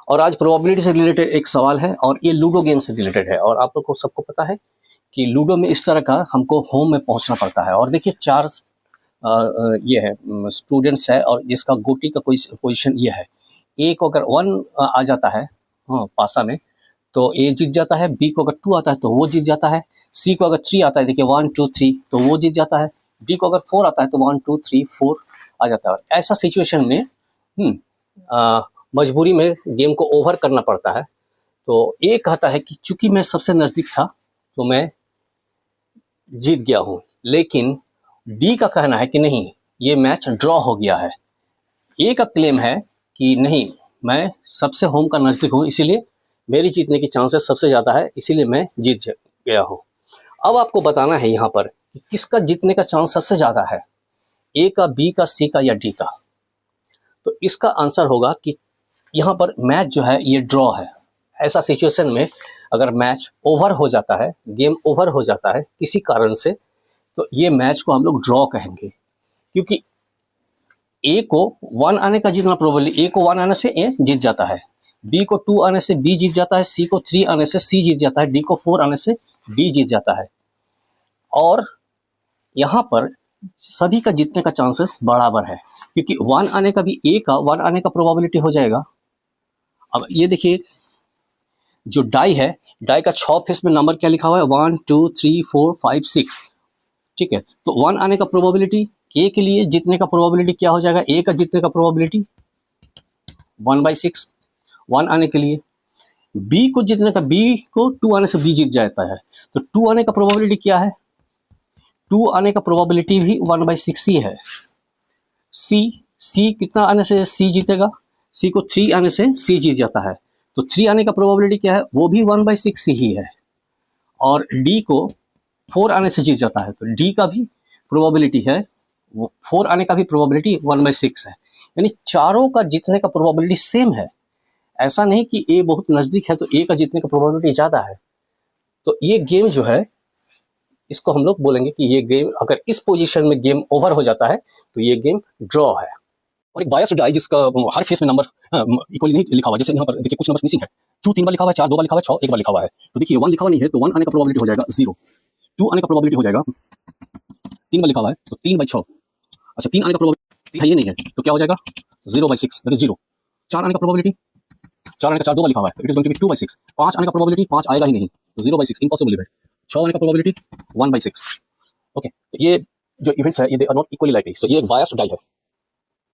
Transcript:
और आज प्रोबेबिलिटी से रिलेटेड एक सवाल है और ये लूडो गेम से रिलेटेड है। और आप लोग को सबको पता है कि लूडो में इस तरह का हमको होम में पहुंचना पड़ता है। और देखिए चार ये है स्टूडेंट्स है और इसका गोटी का कोई पोजीशन ये है। ए को अगर 1 आ जाता है पासा में तो ए जीत जाता है, बी को अगर 2 आता है तो वो जीत जाता है, सी को अगर 3 आता है, देखिए 1 2 3 तो वो जीत जाता है, डी को अगर 4 आता है तो 1 2 3 4 आ जाता है। और ऐसा सिचुएशन में मजबूरी में गेम को ओवर करना पड़ता है। तो ए कहता है कि चूंकि मैं सबसे नज़दीक था तो मैं जीत गया हूँ, लेकिन डी का कहना है कि नहीं, ये मैच ड्रॉ हो गया है। ए का क्लेम है कि नहीं, मैं सबसे होम का नज़दीक हूँ, इसीलिए मेरी जीतने की चांसेस सबसे ज़्यादा है, इसीलिए मैं जीत गया हूँ। अब आपको बताना है यहाँ पर कि किसका जीतने का चांस सबसे ज़्यादा है, ए का, बी का, सी का या डी का। तो इसका आंसर होगा कि यहाँ पर मैच जो है ये ड्रॉ है। ऐसा सिचुएशन में अगर मैच ओवर हो जाता है, गेम ओवर हो जाता है किसी कारण से, तो ये मैच को हम लोग ड्रॉ कहेंगे। क्योंकि ए को 1 आने का जितना प्रोबेबली, ए को 1 आने से ए जीत जाता है, बी को 2 आने से बी जीत जाता है, सी को 3 आने से सी जीत जाता है, डी को 4 आने से डी जीत जाता है। और यहाँ पर सभी का जीतने का चांसेस बराबर है, क्योंकि 1 आने का भी, ए का 1 आने का प्रोबेबिलिटी हो जाएगा। अब ये देखिए जो डाई है, डाई का 6 फेस में नंबर क्या लिखा हुआ है, 1 2 3 4 5 6, ठीक है। तो 1 आने का प्रोबेबिलिटी, ए के लिए जीतने का प्रोबेबिलिटी क्या हो जाएगा, ए का जीतने का प्रोबेबिलिटी 1/6 1 आने के लिए। बी को जीतने का, बी को 2 आने से बी जीत जाता है, तो 2 आने का प्रोबेबिलिटी क्या है, 2 आने का प्रोबेबिलिटी भी 1/6 ही है। सी कितना आने से सी जीतेगा, सी को 3 आने से सी जीत जाता है, तो 3 आने का प्रोबेबिलिटी क्या है, वो भी 1/6 ही है। और डी को 4 आने से जीत जाता है, तो डी का भी प्रोबेबिलिटी है, वो 4 आने का भी प्रोबेबिलिटी 1/6 है। यानी चारों का जीतने का प्रोबेबिलिटी सेम है। ऐसा नहीं कि ए बहुत नज़दीक है तो ए का जीतने का प्रोबेबिलिटी ज़्यादा है। तो ये गेम जो है, इसको हम लोग बोलेंगे कि ये गेम अगर इस पोजीशन में गेम ओवर हो जाता है तो ये गेम ड्रॉ है। और एक बायस्ड डाई जिसका हर फेस में नंबर इक्वली नहीं लिखा हुआ, जैसे यहाँ पर देखिए कुछ नंबर मिसिंग है, 2 3 बार लिखा हुआ है, 4 2 बार लिखा हुआ है, 6 1 बार लिखा हुआ है। तो देखिए 1 लिखा हुआ नहीं है तो 1 आने का प्रोबेबिलिटी हो जाएगा 0, 2 आने का प्रोबेबिलिटी हो जाएगा, 3 बार लिखा हुआ है तो 3/6, अच्छा 3 आने का प्रोबेबिलिटी है, ये नहीं है तो क्या हो जाएगा 0/6 दैट इज 0। 4 आने का प्रोबेबिलिटी, 4 आने का 4 2 बार लिखा हुआ है तो it is going to be 2/6। 5 आने का प्रोबेबिलिटी 5 आएगा ही नहीं तो 0/6 इम्पॉसिबल इवेंट। 6 आने का प्रोबेबिलिटी 1/6। ओके, तो ये जो इवेंट्स है ये they are not equally likely, so ये एक बायस्ड डाई है।